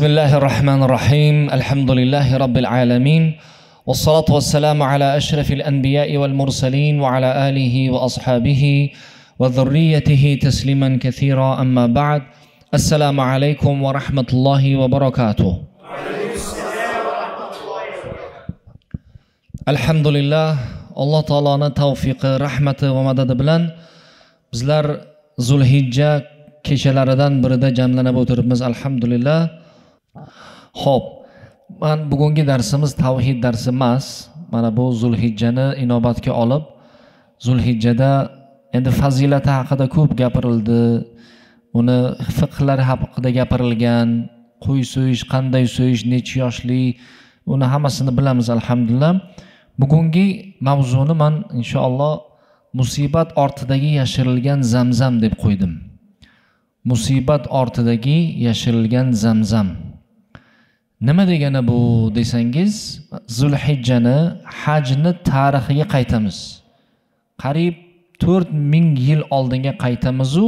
بسم الله الرحمن الرحيم الحمد لله رب العالمين والصلاة والسلام على أشرف الأنبياء والمرسلين وعلى آله وأصحابه وذريته تسليما كثيرا أما بعد السلام عليكم ورحمة الله وبركاته الحمد لله الله تعالى توفيق رحمة ومدد بلن bizlar Zulhijja kechalaridan birida jamlanib o'tiribmiz alhamdulillah. Xo'p, bugungi darsimiz tavhid darsi emas. Mana bu Zulhijjani inobatga olib, Zulhijjada endi fazilati haqida ko'p gapirildi. Uni fiqhlari haqida gapirilgan, qo'y so'yish, qanday so'yish, necha yoshli, uni hammasini bilamiz alhamdulillah. Bugungi mavzuni men inshaalloh musibat ortidagi yashirilgan zamzam deb qo'ydim. Musibat ortidagi yashirilgan zamzam. Nima degani bu desangiz, Zulhijjani, hajni tarixiga qaytamiz. Qarib 4000 yil oldinga qaytamiz u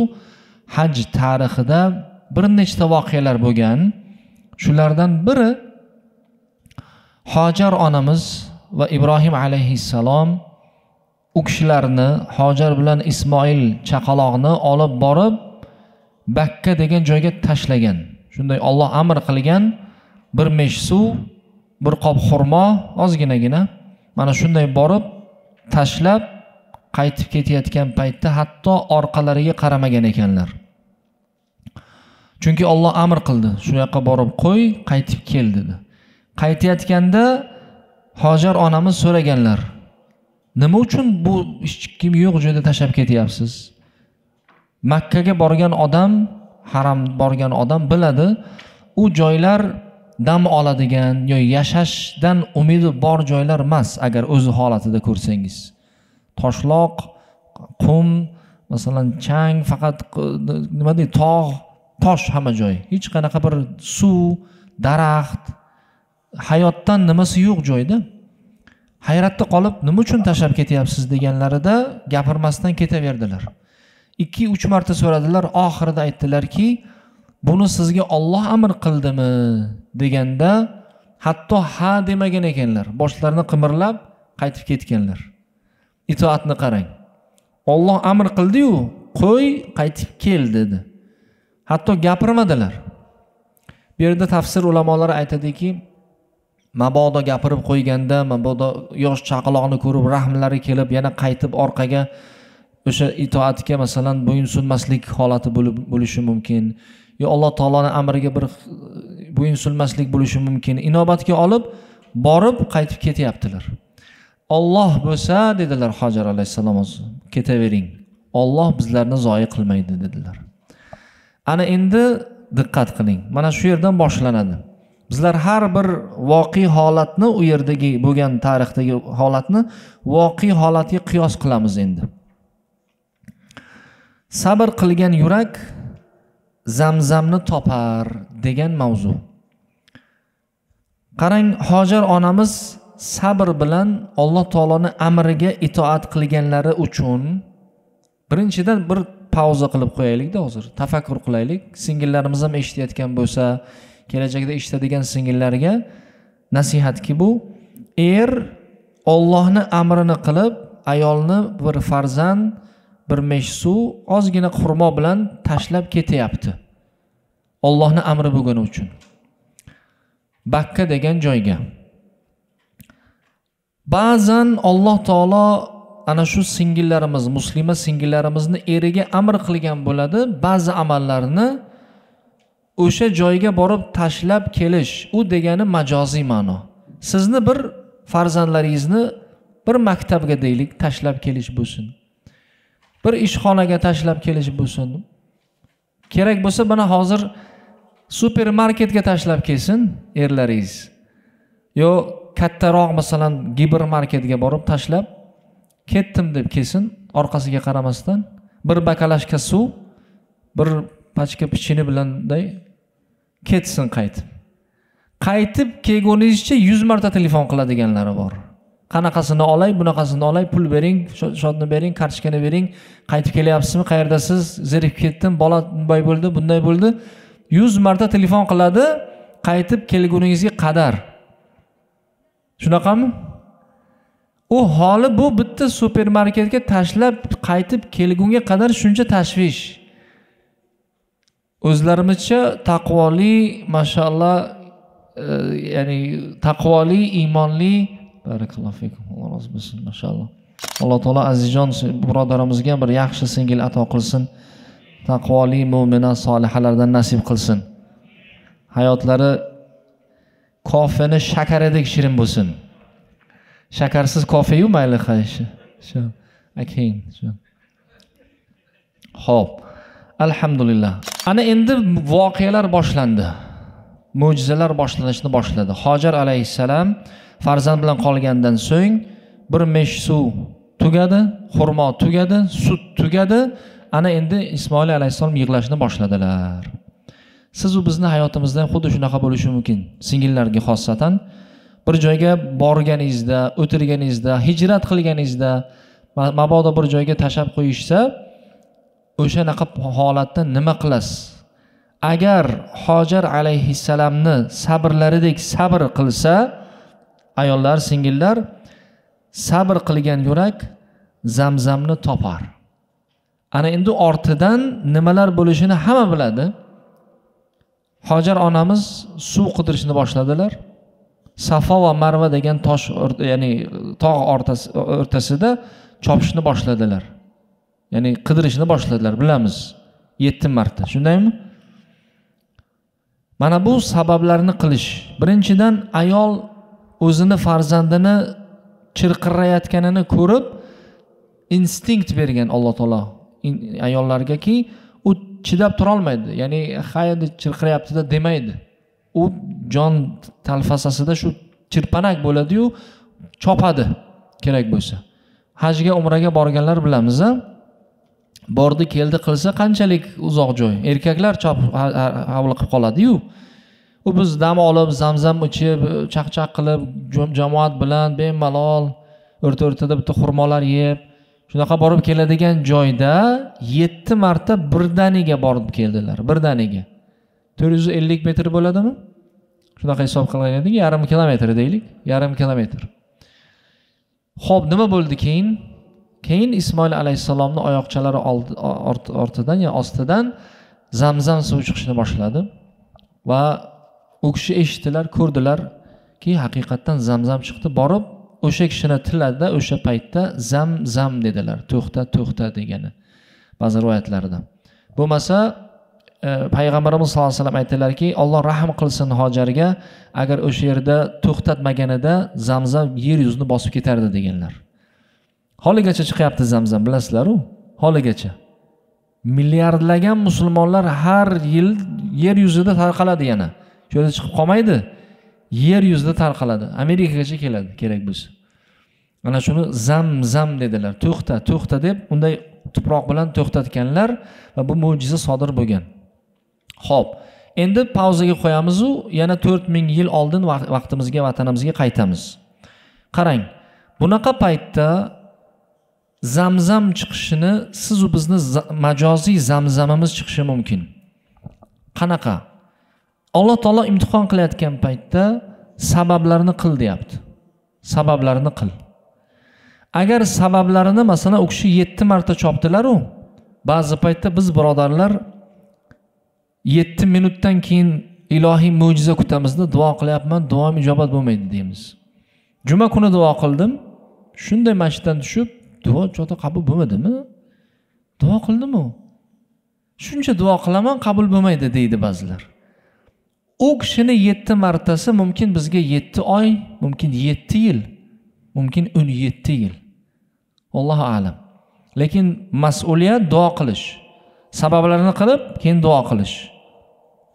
haj tarixida bir nechta voqealar bo'lgan. Shulardan biri Hojar onamiz va Ibrohim alayhissalom u kishilarni Hojar bilan Ismoil chaqaloqni olib borib Bakka degan joyga tashlagan. Shunday Alloh amr qilgan, bir mesh suv, bir qop xurmo, ozginagina mana shunday borib tashlab qaytib ketayotgan paytda hatto orqalariga qaramagan ekanlar. Chunki Alloh amr qildi, shu yoqqa borib qo'y, qaytib kel dedi. Qaytayotganda Hojar onamiz so'raganlar: "Nima uchun bu hech kim yo'q joyda tashlab ketyapsiz?" Makkaga borgan odam, haram borgan odam biladi, u joylar dam oladigan yoki yashashdan umidi bor joylar emas. Agar o'zi holatida ko'rsangiz, toshloq, qum, masalan chang, faqat nima deydi, tog', tosh hamma joy. Hech qanaqa bir suv, daraxt, hayotdan nimasi yo'q joyda. Hayratda qolib, nima uchun tashlab ketyapsiz deganlarida gapirmasdan ketaverdilar. 2-3 marta so'radilar, oxirida aytdilarki, buni sizga Alloh amr qildimi deganda hatto ha demagan ekanlar. Boshlarini qimirlab qaytib ketganlar. Itoatni qarang. Alloh amr qildi-yu, qo'y, qaytib kel dedi. Hatto gapirmadilar. Bu yerda tafsir ulamolari aytadiki, mabodo gapirib qo'yganda, mabodo yosh chaqaloqni ko'rib rahmlari kelib yana qaytib orqaga o'sha itoatga masalan bo'yinsunmaslik holati bo'lishi mumkin. Yo Alloh taoloning amriga bir bo'yinsunmaslik bo'lishi mumkin. Inobatga olib borib qaytib ketyaptilar. Alloh bo'lsa dedilar Hojar alayhissalom, ketavering. Alloh bizlarni zoyi qilmaydi dedilar. Ana endi diqqat qiling. Mana shu yerdan boshlanadi. Bizlar har bir voqea holatni, u yerdagi bo'lgan tarixdagi holatni voqea holatga qiyos qilamiz endi. Sabr qilgan yurak zamzamni topar degan mavzu. Qarang, Hojar onamiz sabr bilan Alloh taoloning amriga itoat qilganlari uchun birinchidan bir pauza qilib qo'yaylik-da, hozir tafakkur qilaylik. Singillarimiz ham eshitayotgan bo'lsa, kelajakda eshitadigan singillarga nasihatki bu: Allohning amrini qilib, ayolni bir farzand, bir mesh suv, ozgina xurmo bilan tashlab ketyapti. Allohning amri bo'lgani uchun. Bakka degan joyga. Ba'zan Alloh taolo ana shu singillarimiz, muslima singillarimizni eriga amr qilgan bo'ladi, ba'zi amallarni o'sha joyga borib tashlab kelish, u degani majoziy ma'no. Sizni bir farzandlaringizni bir maktabga deylik tashlab kelish bo'lsin. Bir ishxonaga tashlab kelish bo'lsin. Kerak bo'lsa bana hozir supermarketga tashlab kelsin erlaringiz. Yo kattaroq masalan gipermarketga borib tashlab ketdim deb kelsin, orqasiga qaramasdan. Bir bakalashka suv, bir pachka pichini bilanday ketsin qaytib. Qaytib kelguningizcha 100 marta telefon qiladiganlari bor. Qanaqasini olay, bunaqasini olay, pul bering, shodni bering, kartochkani bering, qaytib kelyapsizmi, qayerdasiz, zerikib ketdim, bola bunday bo'ldi, bunday bo'ldi. 100 marta telefon qiladi, qaytib kelguningizga qadar. Shunaqami? U holi bu bitta supermarketga tashlab qaytib kelgunga qadar shuncha tashvish. O'zlarimizcha taqvoli, mashallah, ya'ni taqvoli, iymonli, barakallohu fikum. Alloh rozi bo'lsin, mashallah. Alloh taolo azizjon birodarimizga bir yaxshi singil ato qilsin. Taqvoli, mu'mina, solihalardan nasib qilsin. Hayotlari kofeni shakaridek shirin bo'lsin. Shakarsiz kofe-yu mayli qayshi. Shu. Akeyin. Shu. Xo'p. Alhamdulillah. Ana endi voqealar boshlandi. Mo'jizalar boshlanishni boshladi. Hojar alayhissalom farzand bilan qolgandan so'ng bir mesh suv tugadi, xurmo tugadi, sut tugadi. Ana endi Ismoil alayhissalom yig'lashni boshladilar. Siz u bizning hayotimizda ham xuddi shunaqa bo'lishi mumkin. Singillarga xossatan bir joyga borganingizda, o'tirganingizda, hijrat qilganingizda, mabodo bir joyga tashab qo'yishsa, o'shanaqa holatda nima qilasiz? Agar Hojar alayhissalomni sabrlaridek sabr qilsa, ayollar, singillar, sabr qilgan yurak Zamzamni topar. Ana endi ortidan nimalar bo'lishini hamma biladi. Hojar onamiz suv qidirishni boshladilar. Safo va Marva degan tosh, ya'ni tog' o'rtasida chopishni boshladilar. Ya'ni qidirishni boshladilar, bilamiz. 7 marta. Shundaymi? Mana bu sabablarni qilish. Birinchidan ayol o'zini farzandini chirqirayotganini ko'rib instinkt bergan Alloh taolo ayollargaki, u chidab tura olmaydi. Ya'ni hayda chirqirayapti-da demaydi. U jon talfasasida shu chirpanak bo'ladi-yu, chopadi kerak bo'lsa. Hajga, umraga borganlar bilamiz, a? Bordi, keldi qilsa qanchalik uzoq joy. Erkaklar havliqib qoladi-yu. U biz dam olib, Zamzam ichib, chaqchaq qilib, jamoat bilan bemalol o'rta-o'rtada bitta xurmolar yeb, shunaqa borib keladigan joyda 7 marta birdaniga borib keldilar, birdaniga. 450 metr bo'ladimi? Shunaqa hisob qilgan edik, yarim kilometr deylik, yarim kilometr. Xo'p, nima bo'ldi keyin? Keyin Ismoil alayhissalomning oyoqchalari ortidan, ya ostidan Zamzam suvi chiqishni boshladi va u kishi eshitdilar, ko'rdilar-ki, haqiqatan Zamzam chiqdi. Borib o'sha kishini tilada o'sha paytda Zamzam dedilar. To'xta, to'xta degani. Ba'zi rivoyatlarda. Bo'lmasa Payg'ambarimiz sollallohu alayhi vasallam aytdilarki, Alloh rahim qilsin Hojarga, agar o'sha yerda to'xtatmaganida Zamzam yer yuzini bosib ketardi deganlar. Holigacha chiqyapti Zamzam, bilasizlar-ku, holigacha. Milliardlagan musulmonlar har yil yer yuzida tarqaladi yana. Shu yerda chiqib qolmaydi. Yer yuzida tarqaladi. Amerikagacha keladi, kerak bo'lsa. Mana shuni Zamzam dedilar. To'xta, to'xta deb unday tuproq bilan to'xtatganlar va bu mo'jiza sodir bo'lgan. Xo'p, endi pauzaga qo'yamiz u yana 4000 yil oldin vaqtimizga, vatanimizga qaytamiz. Qarang, bunaqa paytda Zamzam chiqishini siz u bizni majoziy Zamzamimiz chiqishi mumkin. Qanaqa? Alloh taolo imtihon qilayotgan paytda sabablarini qil deyapti. Sabablarini qil. Agar sabablarini masalan u kishi 7 marta chopdilar-u, ba'zi paytda biz birodarlar 7 minutdan keyin ilohiy mo'jiza kutamizda duo qilyapman, duom ijobat bo'lmaydi deymiz. Juma kuni duo qildim, shunday masjiddan tushib, duo jo'ta qabul bo'lmadimi? Duo qildim-ku. Shuncha duo qilaman, qabul bo'lmaydi deydi ba'zilar. O kishini 7 martasi mumkin bizga 7 oy, mumkin 7 yil, mumkin 17 yil. Allohu a'lam. Lekin mas'uliyat duo qilish. Sabablarini qilib, keyin duo qilish.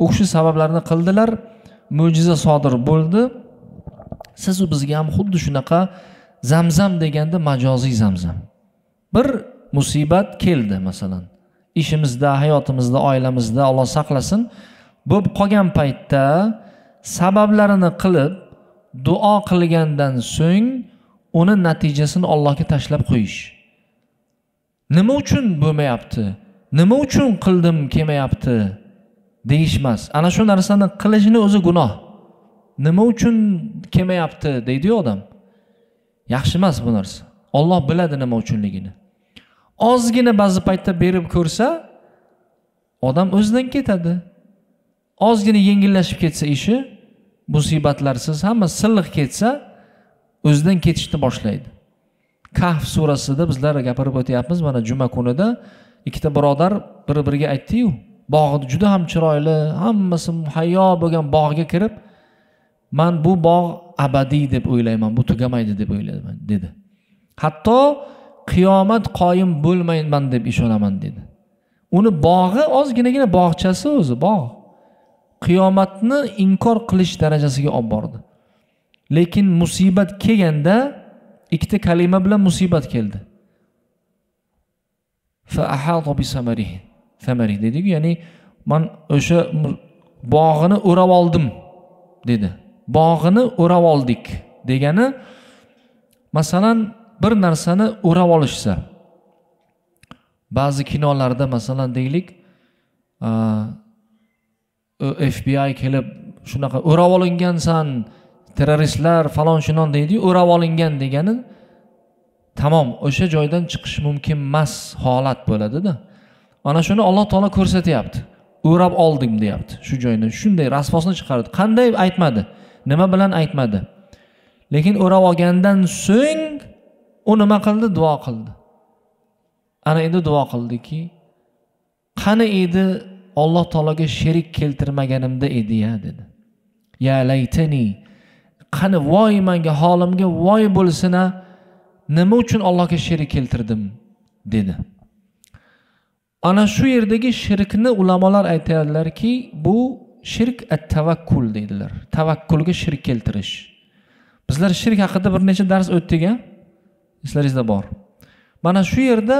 O kishi sabablarini qildilar, mo'jiza sodir bo'ldi. Siz u bizga ham xuddi shunaqa Zamzam deganda majoziy Zamzam. Bir musibat keldi masalan. Ishimizda, hayotimizda, oilamizda, Alloh saqlasin, bo'lib qolgan paytda sabablarini qilib, duo qilgandan so'ng uni natijasini Allohga tashlab qo'yish. Nima uchun bo'lmayapti? Nima uchun qildim kelmayapti deyishmas. Ana shu narsani qilishni o'zi gunoh. Nima uchun kelmayapti deydi-yu odam. Yaxshi emas bu narsa. Alloh biladi nima uchunligini. Ozgina ba'zi paytda berib ko'rsa, odam o'zidan ketadi. Ozgina yengillashib ketsa ishi, musibatlarsiz hamma silliq ketsa, o'zidan ketishni boshlaydi. Kahf surasida bizlar gapirib o'tyapmiz. Mana juma kunida ikkita birodar bir-biriga aytdi-yu, bog'da juda ham chiroyli, hammasi muhayyo bo'lgan bog'ga kirib, "Men bu bog' abadiy deb o'ylayman, bu tugamaydi deb o'ylayman" dedi. Hatto qiyomat qoyim bo'lmayman deb ishonaman dedi. Uni bog'i ozginagina bog'chasi o'zi bog'. Qiyomatni inkor qilish darajasiga olib bordi. Lekin musibat kelganda ikkita kalima bilan musibat keldi. Fa ahata bi samarihi. Samari dedi-ku, ya'ni men o'sha bog'ini o'rab oldim dedi. Bog'ini o'rab oldik degani, masalan, bir narsani o'rab olishsa, ba'zi kinolarda masalan deylik, FBI kelib shunaqa o'rab olingansan, terroristlar falon shunon deydi-yu, o'rab olingan degani tamom o'sha joydan chiqish mumkin emas holat bo'ladi-da. Mana shuni Alloh taolo ko'rsatyapti. O'rab oldim deyapti. Shu joyni shunday rasvosini chiqardi. Qanday aytmadi? Nima bilan aytmadi? Lekin o'rab olgandan so'ng u nima qildi? Duo qildi. Ana endi duo qildiki, qani edi Alloh taologa sherik keltirmaganimda edi-ya dedi. Ya laytani, qani voy menga, holimga voy bo'lsina, nima uchun Allohga sherik keltirdim dedi. Ana shu yerdagi shirkni ulamolar aytadilarki, bu shirk at-tavakkul deydilar. Tavakkulga shirk keltirish. Bizlar shirk haqida bir necha dars o'tdik-a? Eslaringizda bor. Mana shu yerda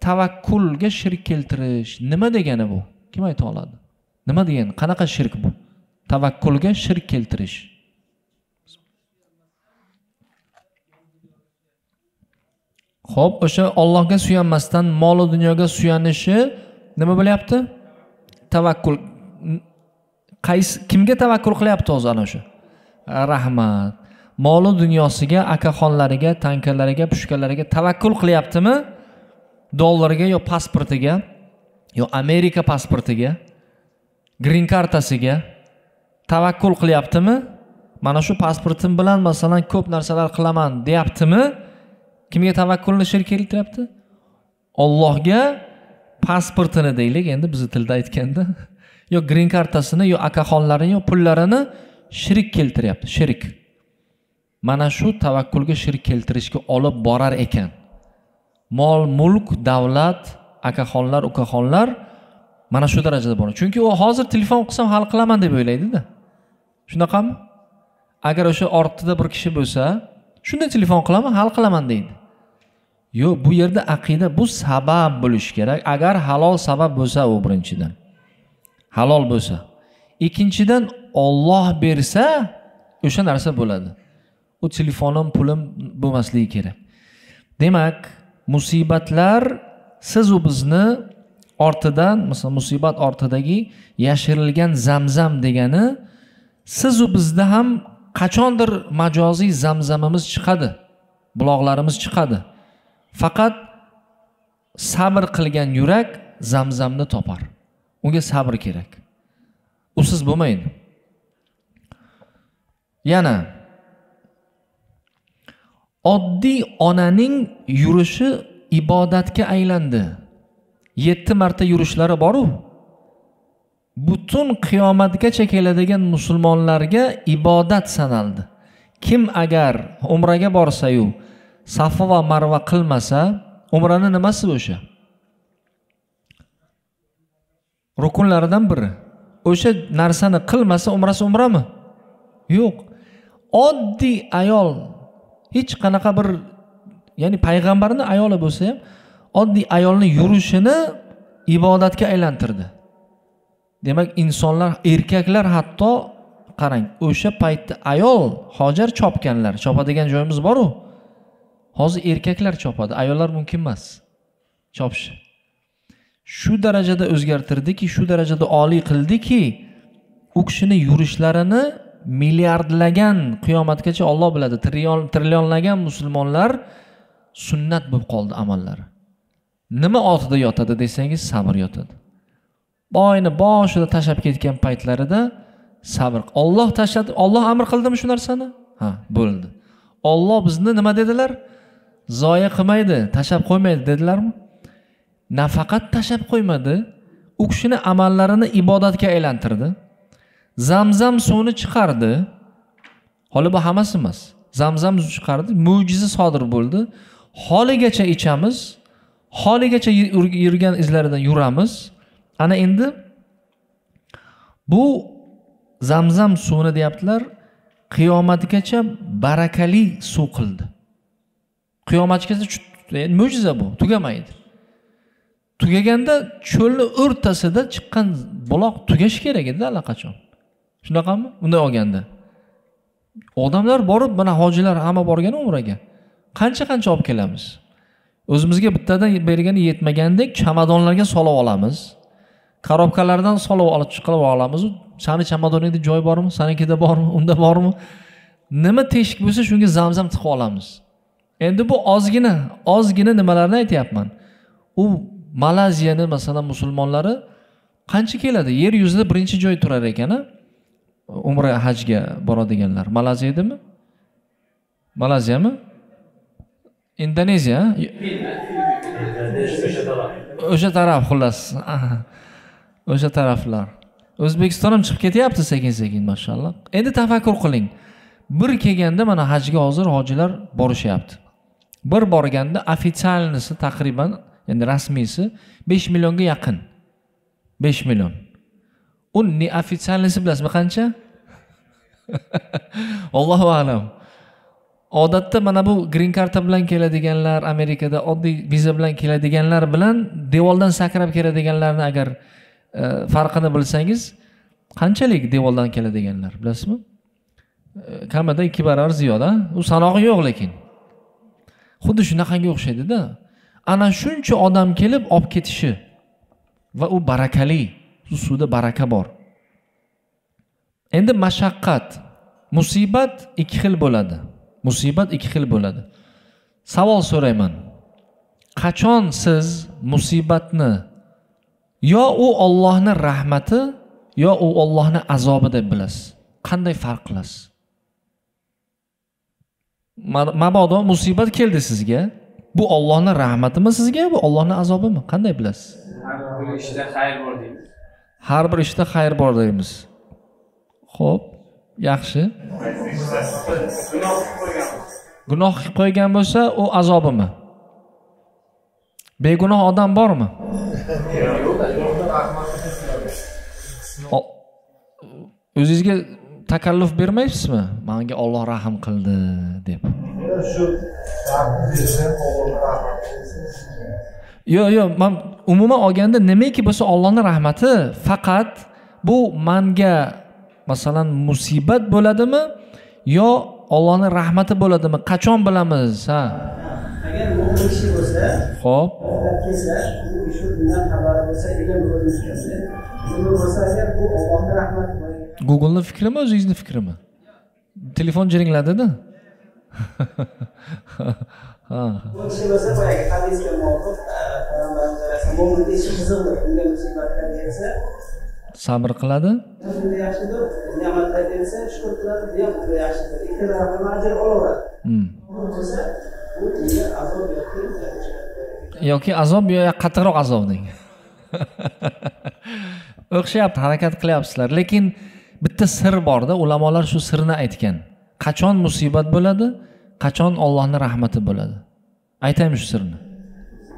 tavakkulga shirk keltirish nima degani bu? Kim ayta oladi? Nima degani? Qanaqa shirk bu? Tavakkulga shirk keltirish. Xo'p, o'sha Allohga suyanmasdan mol va dunyoga suyanishi nima bo'lyapti? Tavakkul. Kimga tavakkul qilyapti o'zi ana shu? Rahmat. Mol va dunyosiga, akaxonlariga, tankalariga, pushkalariga tavakkul qilyaptimi? Dollarga yo pasportiga, yo Amerika pasportiga, green kartasiga tavakkul qilyaptimi? Mana shu pasportim bilan masalan ko'p narsalar qilaman deyaptimi? Kimga tavakkulni shirk keltiryapti? Allohga pasportini deylik, endi bizni tilda aytganda, yo green kartasini, yo akaxonlarini, yo pullarini shirk keltiryapti, shirk. Mana shu tavakkulga shirk keltirishga olib borar ekan. Mol, mulk, davlat, akaxonlar, ukaxonlar mana shu darajada bor. Chunki u hozir telefon qilsam hal qilaman deb o'ylaydi-da. Shunaqami? Agar o'sha ortida bir kishi bo'lsa, shunday telefon qilaman, hal qilaman deydi. Yo'q, bu yerda aqida bu sabab bo'lish kerak. Agar halol sabab bo'lsa, u birinchidan. Halol bo'lsa. Ikkinchidan Alloh bersa, o'sha narsa bo'ladi. U telefonim, pulim bo'lmasligi kerak. Demak, musibatlar siz u bizni ortidan, masalan, musibat ortidagi yashirilgan zamzam degani, siz u bizda ham qachondir majoziy zamzamimiz chiqadi, buloqlarimiz chiqadi. Faqat sabr qilgan yurak zamzamni topar. Unga sabr kerak. Usiz bo'lmaydi. Yana oddiy onaning yurishi ibodatga aylandi. 7 marta yurishlari bor-u. Butun qiyomatgacha keladigan musulmonlarga ibodat sanaldi. Kim agar umraga borsa-yu, Safa va Marva qilmasa, umrani nimasi o'sha? Rukunlaridan biri. O'sha narsani qilmasa umrasi umrami? Yo'q. Oddiy ayol, hech qanaqa bir, ya'ni payg'ambarning ayoli bo'lsa ham, oddiy ayolning yurishini ibodatga aylantirdi. Demak, insonlar, erkaklar hatto qarang, o'sha paytda ayol Hojar chopganlar, chopadigan joyimiz bor-u. Hozir erkaklar chopadi, ayollar mumkin emas chopish. shu darajada o'zgartirdiki, shu darajada oliy qildiki, u kishini yurishlarini milliardlagan, qiyomatgacha Alloh biladi, trillionlagan musulmonlar sunnat bo'lib qoldi amallari. Nima ortida yotadi desangiz, sabr yotadi. Boyni boshida tashab ketgan paytlarida sabr. Alloh tashladi, Alloh amr qildimi shu narsani? Ha, bo'ldi. Alloh bizni nima dedilar? Zoya qilmaydi, tashab qo'ymaydi dedilarmi? Nafaqat tashab qo'ymadi, u kishini amallarini ibodatga aylantirdi. Zamzam suvini chiqardi. Hali bu hammasi emas. Zamzam suv chiqardi, mo'jiza sodir bo'ldi. Holigacha ichamiz, holigacha yurgan izlaridan yuramiz. Ana endi bu Zamzam suvini deyaptilar, qiyomatgacha barakali suv qildi. Qiyomatgacha mo'jiza bu, tugamaydi. Tugaganda cho'lni o'rtasida chiqqan buloq tugash kerak edi allaqachon. Shunaqami? Unday olganda. Odamlar borib, mana hojilar hamma borgan umraga. Qancha olib kelamiz. O'zimizga bittadan bergani yetmagandek chamadonlarga solib olamiz. Korobkalardan solib olib chiqib olamiz. Sani chamadoningda joy bormi? Sanikida bormi? Unda bormi? Nima teshik bo'lsa shunga zamzam tiqib olamiz. Endi bu ozgina nimalarni aytyapman. U Malayziyani masalan musulmonlari qancha keladi? Yer yuzida birinchi joy turar ekan-a? Umra hajga boradiganlar. Malayziyadami? Malayziyami? Indoneziya? O'sha taraf xullas. O'sha taraflar. O'zbekiston ham chiqib ketyapti sekin-sekin, mashallah. Endi tafakkur qiling. Bir kelganda mana hajga hozir hojilar borishyapti. Bir borganda ofitsialnisi taqriban, endi rasmiysi 5 millionga yaqin. 5 million. U neofitsialnisi bilasizmi qancha? Allohu a'lam. Odatda mana bu green karta bilan keladiganlar, Amerikada oddiy viza bilan keladiganlar bilan devordan sakrab keladiganlarni agar farqini bilsangiz, qanchalik devordan keladiganlar, bilasizmi? Kamida 2 barobar ziyoda. U sanog'i yo'q lekin. Xuddi shunaqanga o'xshaydi-da. Ana shuncha odam kelib olib ketishi va u barakali, suvda baraka bor. Endi mashaqqat, musibat 2 xil bo'ladi. Musibat 2 xil bo'ladi. Savol so'rayman. Qachon siz musibatni yo u Allohning rahmati, yo u Allohning azobi deb bilasiz? Qanday farq qilasiz? Mabodo musibat keldi sizga, bu Allohning rahmatimi sizga, bu Allohning azobimi? Qanday bilasiz? Har bir ishda xayr bor deymiz. Har bir ishda xayr bor deymiz. Xo'p, yaxshi. Gunoh qilib qo'ygan bo'lsa, u azobimi? Begunoh odam bormi? O'zingizga takalluf bermaysizmi? Menga Alloh rahim qildi deb. Yo'q, men umuman olganda nimaki bo'lsa Allohning rahmati, faqat bu menga masalan musibat bo'ladimi yo Allohning rahmati bo'ladimi? Qachon bilamiz, ha? Agar bu ishi bo'lsa, xo'p, kelsa, bu ish bundan xabar bo'lsa, degan bo'lsa, nima bo'lsa agar bu Allohning rahmati. Google'ning fikrimi, o'zingizning fikrimi? Telefon jiringladi-da. Ha. Bu ish bo'lsa, boyagi hadisga muvofiq, payg'ambarimiz mo'minning ishi qiziqdir, unga musibatlar kelsa, sabr qiladi. Juda yaxshidir, ne'matlar kelsa, shukr qiladi, bu ham juda yaxshidir. Ikki tarafdan ajr olaveradi. Bu bo'lsa, bu unga azob yoki azob yo qattiqroq azob deng. O'xshayapti, harakat qilyapsizlar, lekin bitta sir borda, ulamolar shu sirni aytgan. Qachon musibat bo'ladi, qachon Allohning rahmati bo'ladi. Aytaymi shu sirni?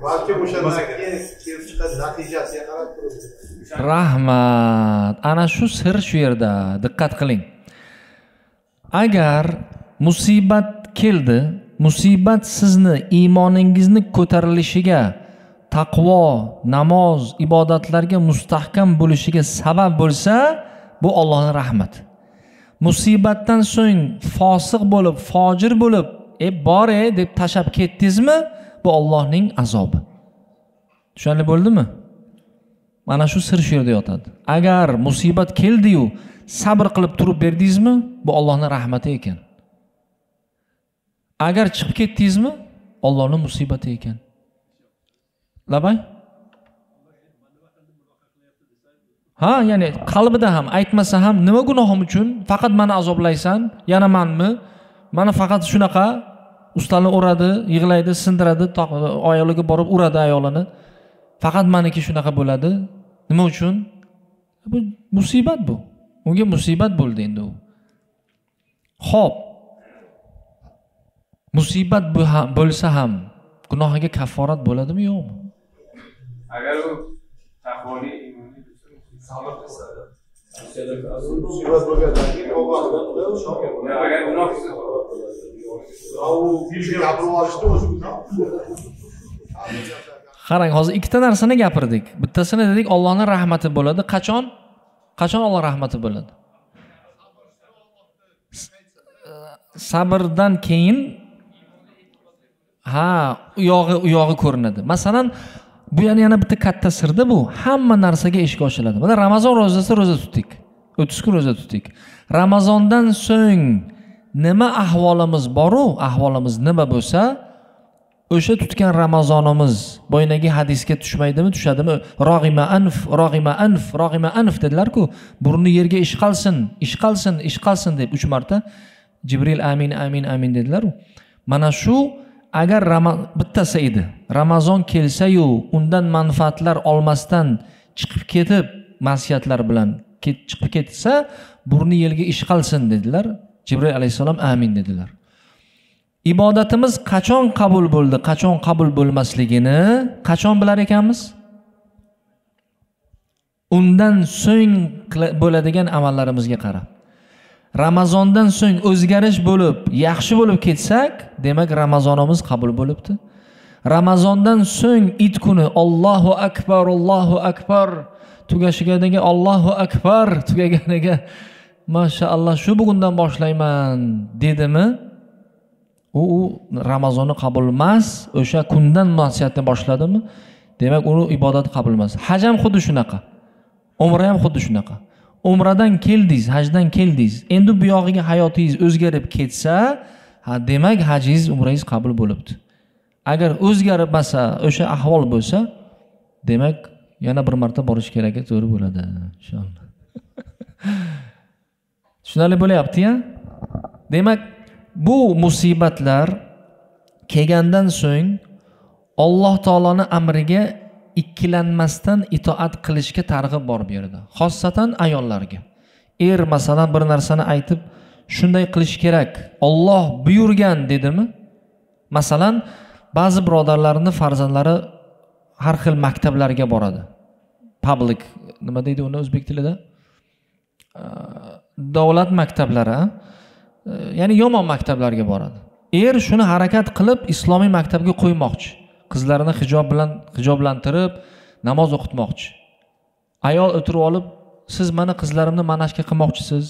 Balki o'sha kelib chiqadi natijasiga qarab turibdi. Rahmat. Ana shu sir shu yerda. Diqqat qiling. Agar musibat keldi, musibat sizni iymoningizni ko'tarilishiga, taqvo, namoz, ibodatlarga mustahkam bo'lishiga sabab bo'lsa, bu Allohning rahmati. Musibatdan so'ng fosiq bo'lib, fojir bo'lib, bor deb tashab ketdingizmi, bu Allohning azobi. Tushunarli bo'ldimi? Mana shu sir shu yerda yotadi. Agar musibat keldi-yu, sabr qilib turib berdingizmi, bu Allohning rahmati ekan. Agar chiqib ketdingizmi, Allohning musibati ekan. Labay? Ha, ya'ni qalbida ham aytmasa ham nima gunohim uchun faqat meni azoblaysan, yana menmi? Mana faqat shunaqa ustalni uradi, yig'laydi, sindiradi, ayoliga borib uradi ayolini. Faqat meniki shunaqa bo'ladi. Nima uchun? Bu musibat bu. Unga musibat bo'ldi endi u. Xo'p. Musibat bo'lsa ham gunohiga kafforat bo'ladimi, yo'qmi? Agar u taqvoli iymonni sabr qilsa, musibat bo'lgandan keyin agar gunoh qilsa, gapirib olishdi o'zi gunoh. Qarang, hozir ikkita narsani gapirdik. Bittasini dedik Allohning rahmati bo'ladi. Qachon? Qachon Alloh rahmati bo'ladi? Sabrdan keyin u yog'i ko'rinadi. Masalan, bu yana bitta katta sirda bu. Hamma narsaga eshik ochiladi. Mana Ramazon ro'zasi ro'za tutdik. 30 kun ro'za tutdik. Ramazondan so'ng nima ahvolimiz bor-u, ahvolimiz nima bo'lsa, o'sha tutgan Ramazonimiz bo'ynagi hadisga tushmaydimi, tushadimi? Rog'ima anf, rog'ima anf, rog'ima anf dedilar-ku. Burni yerga ishqalsin, ishqalsin, ishqalsin deb 3 marta Jibril amin, amin, amin dedilar-ku. Mana shu agar bittasi edi. Ramazon kelsa-yu, undan manfaatlar olmasdan chiqib ketib, ma'siyatlar bilan chiqib ketsa, burni yerga ishqalsin dedilar. Jibril alayhisalom amin dedilar. Ibodatimiz qachon qabul bo'ldi, qachon qabul bo'lmasligini qachon bilar ekanmiz? Undan so'ng bo'ladigan amallarimizga qarab. Ramazondan so'ng o'zgarish bo'lib, yaxshi bo'lib ketsak, demak Ramazonimiz qabul bo'libdi. Ramazondan so'ng it kuni Allohu akbar tugashiganiga Allohu akbar tugaganiga mashaalloh shu bugundan boshlayman dedimi? U Ramazonni qabul emas, o'sha kundan ma'siyatni boshladimi? Demak, uni ibodat qabul emas. Haj ham xuddi shunaqa. Umra ham xuddi shunaqa. Umradan keldingiz, hajdan keldingiz. Endi bu yog'iga hayotingiz o'zgarib ketsa, demak hajingiz, umrangiz qabul bo'libdi. Agar o'zgarmasa, o'sha ahvol bo'lsa, demak yana bir marta borish kerak, to'g'ri bo'ladi, inshaalloh. Tushunarli bo'lyapti-ya? Demak, bu musibatlar kelgandan so'ng Alloh taoloning amriga ikkilanmasdan itoat qilishga targ'ib bor bu yerda. Xossatan ayollarga. Masalan bir narsani aytib, shunday qilish kerak, Alloh buyurgan dedimi? Masalan, ba'zi birodarlarning farzandlari har xil maktablarga boradi. Public, nima deydi uni o'zbek tilida? Davlat maktablari, ya'ni yomon maktablarga boradi. Shuni harakat qilib islomiy maktabga qo'ymoqchi. Qizlarini hijoblantirib namoz o'qitmoqchi. Ayol o'tirib olib, siz meni qizlarimni manashga qilmoqchisiz,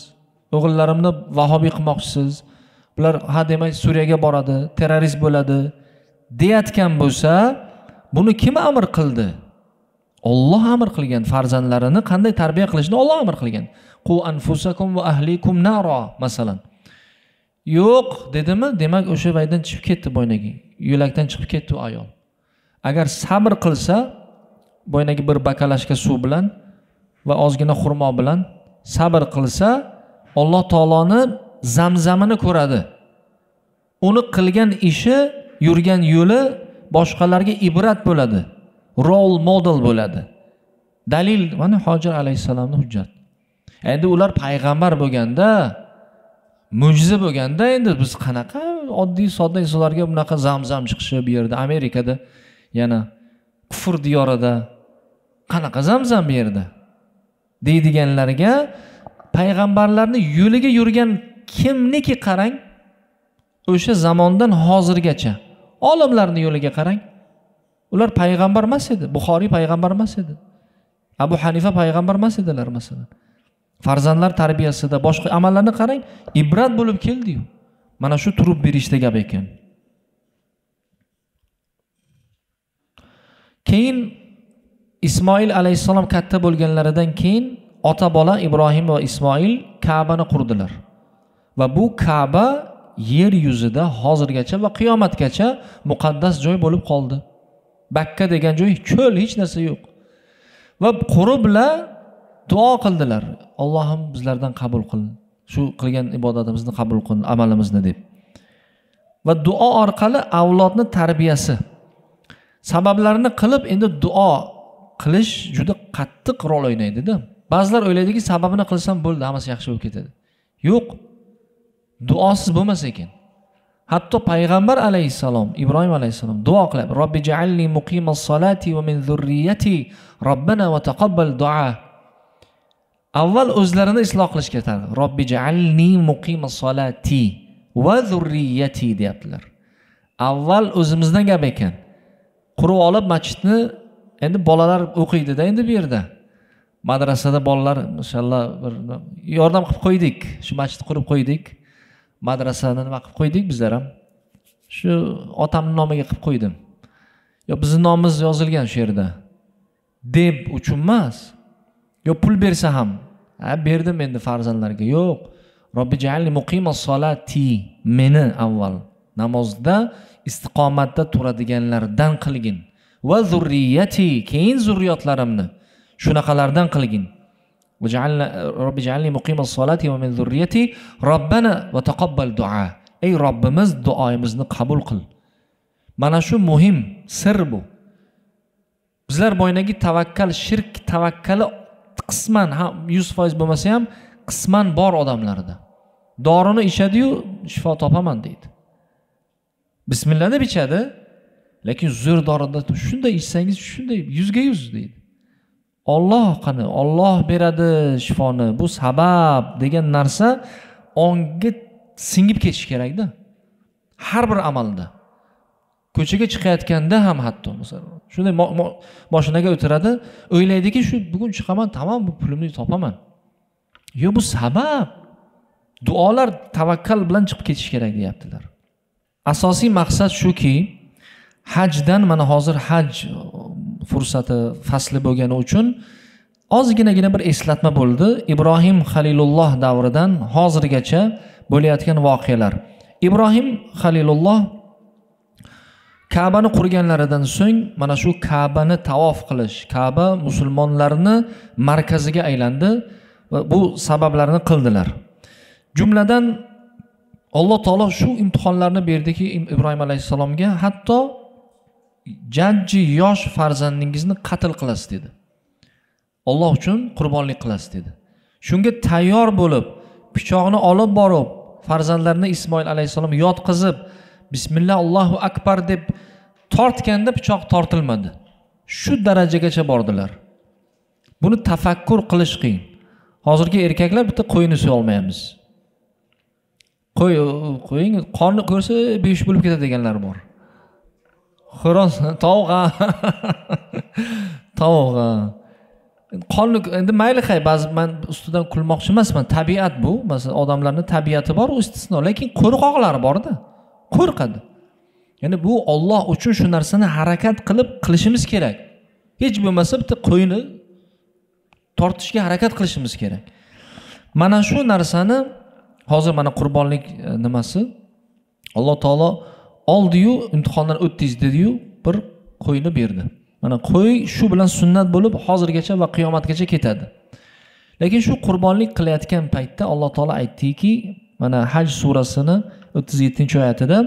o'g'illarimni vahobiy qilmoqchisiz. Bular demak Suriyaga boradi, terrorist bo'ladi deyotgan bo'lsa, buni kim amr qildi? Alloh amr qilgan. Farzandlarini qanday tarbiya qilishni Alloh amr qilgan. Qu anfusakum va ahlikum naro masalan. Yo'q dedimi? Demak o'sha vaydan chiqib ketdi bo'ynagi. Yo'lakdan chiqib ketdi ayol. Agar sabr qilsa, bo'ynagi bir bakalashka suv bilan va ozgina xurmo bilan sabr qilsa, Alloh taoloni zamzamini ko'radi. Uni qilgan ishi, yurgan yo'li boshqalarga ibrat bo'ladi. Role model bo'ladi. Dalil mana Hojar alayhisalomning hujjat. Endi ular payg'ambar bo'lganda, mo'jiza bo'lganda, endi biz qanaqa oddiy sodda insonlarga bunaqa zamzam chiqishi bu yerda Amerikada, yana kufr diyorida qanaqa zamzam bu yerda deydiganlarga payg'ambarlarning yo'liga yurgan kimniki qarang, o'sha zamondan hozirgacha olimlarning yo'liga qarang. Ular payg'ambar emas edi. Buxoriy payg'ambar emas edi. Abu Hanifa payg'ambar emas edilar masalan. Farzandlar tarbiyasida boshqa amallarni qarang, ibrat bo'lib keldi-yu. Mana shu turib berishda gap ekan. Keyin Ismoil alayhissalom katta bo'lganlaridan keyin ota bola Ibrohim va Ismoil Ka'bani qurdilar. Va bu Ka'ba yer yuzida hozirgacha va qiyomatgacha muqaddas joy bo'lib qoldi. Bakka degan joy cho'l, hech narsa yo'q. Va quriblar duo qildilar. Allohim bizlardan qabul qil. Shu qilgan ibodatimizni qabul qil, amalimizni deb. Va duo orqali avlodni tarbiyasi sabablarini qilib endi duo qilish juda qattiq rol o'ynaydi-da. Ba'zilar o'ylaydiki, sababini qilsam bo'ldi, hammasi yaxshi bo'lib ketadi. Yo'q. Duosiz bo'lmas ekan. Hatto payg'ambar alayhissalom, Ibrohim alayhissalom duo qilib, Robbi ja'alni muqimas solati va min zurriyati robbana va taqabbal duo. Avval o'zlarini isloh qilishga targ'ib. Robbi ja'alni muqimas solati va zurriyati deyaptilar. Avval o'zimizdan gap ekan. Qurib olib masjidni endi bolalar o'qiydi-da endi bu yerda. Madrasada bolalar inshaalloh bir yordam qilib qo'ydik. Shu masjidni qurib qo'ydik. Madrasani nima qilib qo'ydik bizlar ham. Shu otamning nomiga qilib qo'ydim. Yo bizning nomimiz yozilgan shu yerda. Deb uchun emas. Yo pul bersa ham, berdim endi farzandlarga. Yo'q. Robbi ja'alni muqimas solati, meni avval namozda istiqomatda turadiganlardan qilgin. Va zurriyati, keyin zurriyotlarimni shunaqalardan qilgin. Robbi ja'alni muqimas solati va min zurriyati robbana va taqabbal duo. Ey Robbimiz, duoyimizni qabul qil. Mana shu muhim sir bu. Bizlar boynagi tavakkal, shirk tavakkali qisman ham 100% bo'lmasa ham qisman bor odamlarda. Dorini ichadi-yu, shifo topaman deydi. Bismillah deb ichadi, lekin zo'r dorida shunday ichsangiz shunday 100% deydi. Alloh qani, Alloh beradi shifoni. Bu sabab degan narsa onga singib ketish kerak-da. Har bir amalda. Ko'chaga chiqayotganda ham hatto masalan, shunday mashinaga o'tiradi, o'ylaydiki, shu bugun chiqaman, tamom bu pulimni topaman. Yo'q, bu sabab. Duolar tavakkal bilan chiqib ketish kerak deyaptilar. Asosiy maqsad shuki, hajdan mana hozir haj fursati fasli bo'lgani uchun ozginagina bir eslatma bo'ldi. Ibrohim Xalilulloh davridan hozirgacha bo'layotgan voqealar. Ibrohim Xalilulloh Ka'bani qurganlaridan so'ng mana shu Ka'bani tavof qilish, Ka'ba musulmonlarni markaziga aylandi va bu sabablarni qildilar. Jumladan Alloh taolo shu imtihonlarni berdiki Ibrohim alayhisalomga, hatto jajji yosh farzandingizni qatl qilasiz dedi. Alloh uchun qurbonlik qilasiz dedi. Shunga tayyor bo'lib, pichoqni olib borib, farzandlarini Ismoil alayhisalom yotqizib, Bismillah Allohu akbar deb tortganda pichoq tortilmadi. Shu darajagacha bordilar. Buni tafakkur qilish qiyin. Hozirgi erkaklar bitta qo'yni so'y olmaymiz. Qo'ying, qonni ko'rsa besh bo'lib ketadi deganlar bor. Xo'roz, tovuq. Tovuq. Qonni endi mayli qay, ba'zi men ustidan kulmoqchi emasman. Tabiat bu. Masalan, odamlarning tabiati bor, u istisno, lekin qo'rqoqlar bor-da. Qo'rqadi. Ya'ni bu Alloh uchun shu narsani harakat qilishimiz kerak. Hech bo'lmasa bitta qo'yni tortishga harakat qilishimiz kerak. Mana shu narsani hozir mana qurbonlik nimasi Alloh taolo oldi-yu, imtihondan o'tdingiz dedi-yu, bir qo'yni berdi. Mana qo'y shu bilan sunnat bo'lib hozirgacha va qiyomatgacha ketadi. Lekin shu qurbonlik qilayotgan paytda Alloh taolo aytdiki, mana Haj surasini 37-oyatida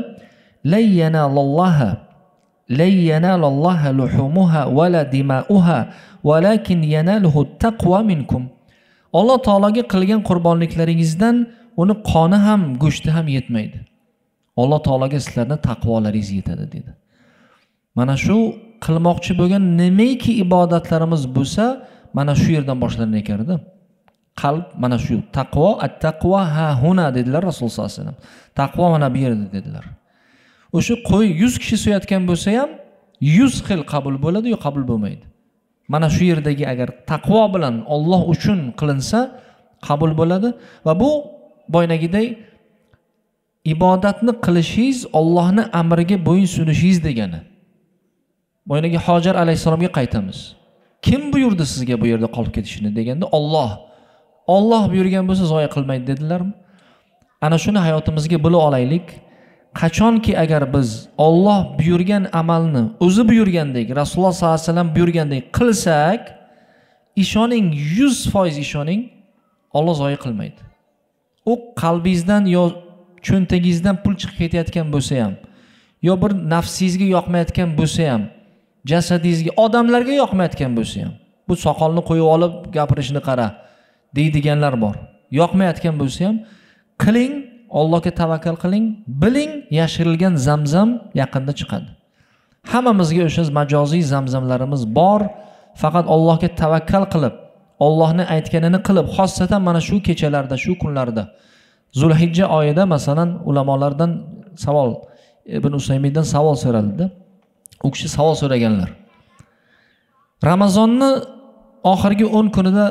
layyanallaha luhumuha wala dima'uha walakin yanaluhu taqwa minkum. Alloh taologa qilgan qurbonliklaringizdan uni qoni ham, go'shti ham yetmaydi. Alloh taologa sizlarning taqvolaringiz yetadi dedi. Mana shu qilmoqchi bo'lgan nimaiki ibodatlarimiz bo'lsa, mana shu yerdan boshlanar ekan-da. Qalb mana shu taqvo, at-taqvo ha huna dedilar Rasululloh sollallohu alayhi vasallam. Taqvo mana bu yerda dedilar. O'sha qo'y 100 kishi so'yatgan bo'lsa ham 100 xil qabul bo'ladi yo qabul bo'lmaydi. Mana shu yerdagi agar taqvo bilan Alloh uchun qilinsa qabul bo'ladi va bu boynagiday ibodatni qilishingiz Allohning amriga bo'yin sunishingiz degani. Boynagi Hojar alayhisalomga qaytamiz. Kim buyurdi sizga bu yerda qolib ketishni deganda Alloh. Alloh buyurgan bo'lsa zoya qilmaydi dedilarmi? Ana shuni hayotimizga bilib olaylik. Qachonki agar biz Alloh buyurgan amalni o'zi buyurgandek, Rasululloh sollallohu alayhi vasallam buyurgandek qilsak, ishoning 100% ishoning, Alloh zoya qilmaydi. U qalbingizdan yo cho'ntagingizdan pul chiqib ketayotgan bo'lsa ham, yo bir nafsingizga yoqmayotgan bo'lsa ham, jasadingizga, odamlarga yoqmayotgan bo'lsa ham, bu soqolni qo'yib olib gapirishni qara deydiganlar bor. Yoqmayotgan bo'lsa ham qiling, Allohga tavakkal qiling, biling yashirilgan zamzam yaqinda chiqadi. Hammamizga o'sha majoziy zamzamlarimiz bor. Faqat Allohga tavakkal qilib, Allohning aytganini qilib, xosatan mana shu kechalarda, shu kunlarda Zulhijja oyida masalan ulamolardan savol, Ibn Usaymindan savol so'raldi. U kishi savol so'raganlar. Ramazonni oxirgi 10 kunida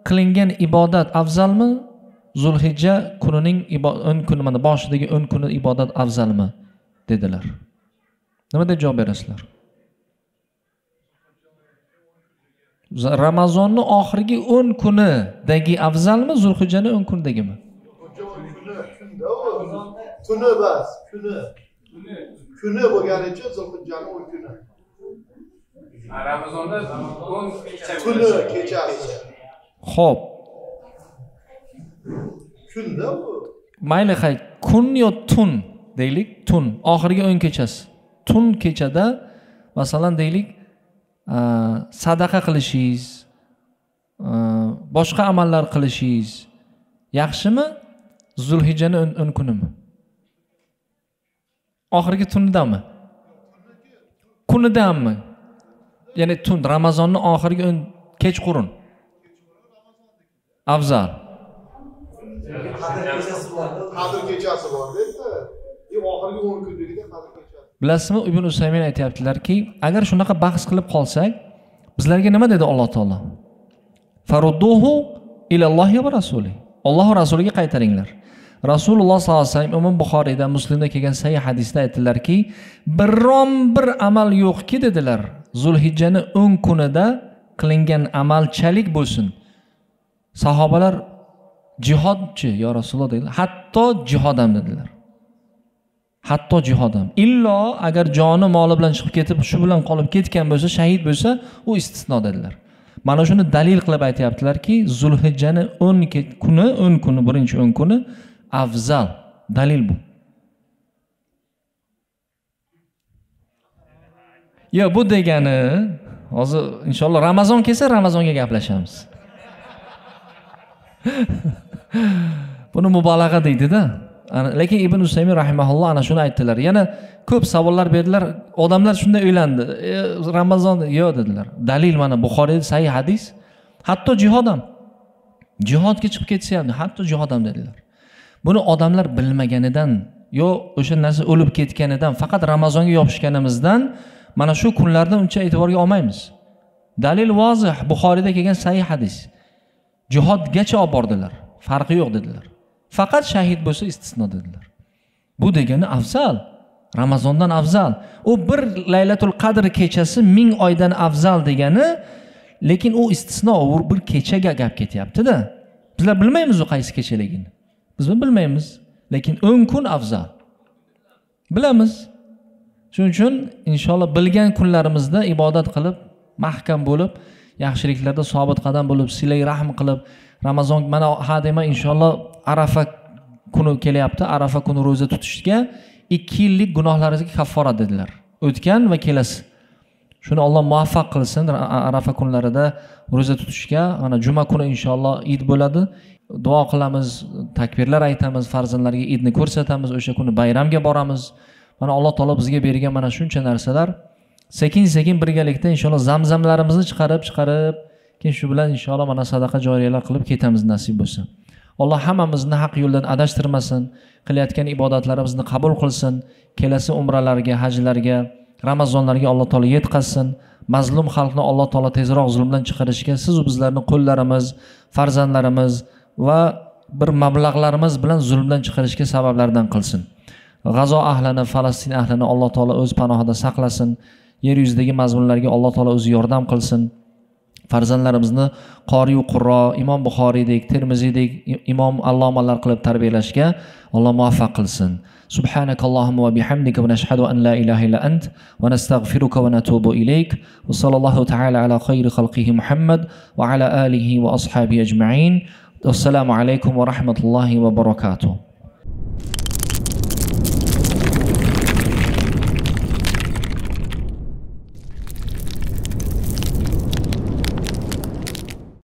qilingan ibodat afzalmi? Zulhijja kunining 10 kuni, mana boshidagi 10 kuni ibodat afzalmi dedilar. Nima deb javob berasizlar? Ramazonni oxirgi 10 kunidagi afzalmi, Zulhijjaning 10 kunidagimi? Kuni bas, kuni bo'lgani uchun Zulhijjaning 10 kuni. Ramazonda 10 Kuni kechasi. Xo'p. Kunda bu. Mayli hay, kun yo tun deylik, tun, oxirgi 10 kechasi. Tun kechada masalan deylik, sadaqa qilishingiz, boshqa amallar qilishingiz yaxshimi? Zulhijjaning 10 kunimi? Oxirgi tunidami? Kunidanmi? Ya'ni tun, Ramazonning oxirgi 10 kechqurun. Afzal. Qadr kechasi bor dedi. Oxirgi 10 kunligida qadr kechasi. Bilasizmi, Ibn Usaymin aytayaptilarki, agar shunaqa bahs qilib qolsak, bizlarga nima dedi Alloh taolo? Farudduhu ilallohi va rasuli. Alloh va rasuliga qaytaringlar. Rasululloh sollallohu alayhi vasallam Imom Buxoriyda, Muslimda kelgan sahih hadisda aytdilarki, biron bir amal yo'qki dedilar, Zulhijjaning 10 kunida qilingan amalchalik bo'lsin. Sahobalar jihodchi yo Rasululloh dedilar. Hatto jihod ham dedilar. Hatto jihod ham. Illo agar joni moli bilan chiqib ketib, shu bilan qolib ketgan bo'lsa, shahid bo'lsa, u istisno dedilar. Mana shuni dalil qilib aytayaptilarki, Zulhijjaning 10 kuni, birinchi 10 kuni afzal. Dalil bu. Yo, bu degani, hozir inshaalloh Ramazon kelsa, Ramazonga gaplashamiz. Buni mubolag'a deydi-da. Lekin Ibn Usaymin rahimahulloh ana shuni aytdilar. Yana ko'p savollar berdilar. Odamlar shunday o'ylandi. Ramazon yo'q dedilar. Dalil mana Buxoriyda sahih hadis. Hatto jihod ham. Jihodga chiqib ketsa ham, hatto jihod ham dedilar. Buni odamlar bilmaganidan, yo o'sha narsa o'lib ketganidan, faqat Ramazonga yopishganimizdan mana shu kunlarda uncha e'tiborga olmaymiz. Dalil vozih, Buxoriyda kelgan sahih hadis. Jihodgacha olib bordilar. Farqi yo'q dedilar. Faqat shahid bo'lsa istisno dedilar. Bu degani afzal. Ramazondan afzal. U bir Laylatul Qadr kechasi 1000 oydan afzal degani, lekin u istisno, u bir kechaga gap ketyapti-da. Bizlar bilmaymiz u qaysi kechaligini. Biz bilmaymiz, lekin 10 kun afzal. Bilamiz. Shuning uchun inshaalloh bilgan kunlarimizda ibodat qilib, mahkam bo'lib, yaxshiliklarda sobit qadam bo'lib, silay rahm qilib, Ramazon mana hadema inshaalloh Arafa kuni kelyapti. Arafa kuni roza tutishga 2 yillik gunohlaringizga kafforat dedilar. O'tgan va kelasi. Shuni Alloh muvaffaq qilsin. Arafa kunlarida roza tutishga, mana juma kuni inshaalloh Eid bo'ladi. Duo qilamiz, takbirlar aytamiz, farzandlarga Eidni ko'rsatamiz, o'sha kuni bayramga boramiz. Mana Alloh taolo bizga bergan mana shuncha narsalar sekin-sekin birgalikda inshaalloh zamzamlarimizni chiqarib, keyin shu bilan inshaalloh mana sadaqa joriyalar qilib ketamiz nasib bo'lsa. Alloh hammamizni haq yo'ldan adashtirmasin, qilayotgan ibodatlarimizni qabul qilsin, kelasi umralarga, hajlarga, Ramazonlarga Alloh taolo yetkazsin. Mazlum xalqni Alloh taolo tezroq zulmdan chiqarishga siz va bizlarning qo'llarimiz, farzandlarimiz va bir mablag'larimiz bilan zulmdan chiqarishga sabablardan qilsin. G'azo ahlini, Falastin ahlini Alloh taolo o'z panohida saqlasin. Yer yuzidagi mazlumlarga Alloh taolo o'zi yordam qilsin. farzandlarimizni qoriy qurro, Imom Buxoriydek, Termiziydek imom allomalar qilib tarbiyalashga Alloh muvaffaq qilsin. Subhanakallohumma va bihamdika va nashhadu an la ilaha illa ant va nastaghfiruka va natubu ilayk. Va sallallohu ta'ala ala khayri khalqihi Muhammad va ala alihi va ashabihi ajma'in. Assalomu alaykum va rahmatullohi va barakatuh.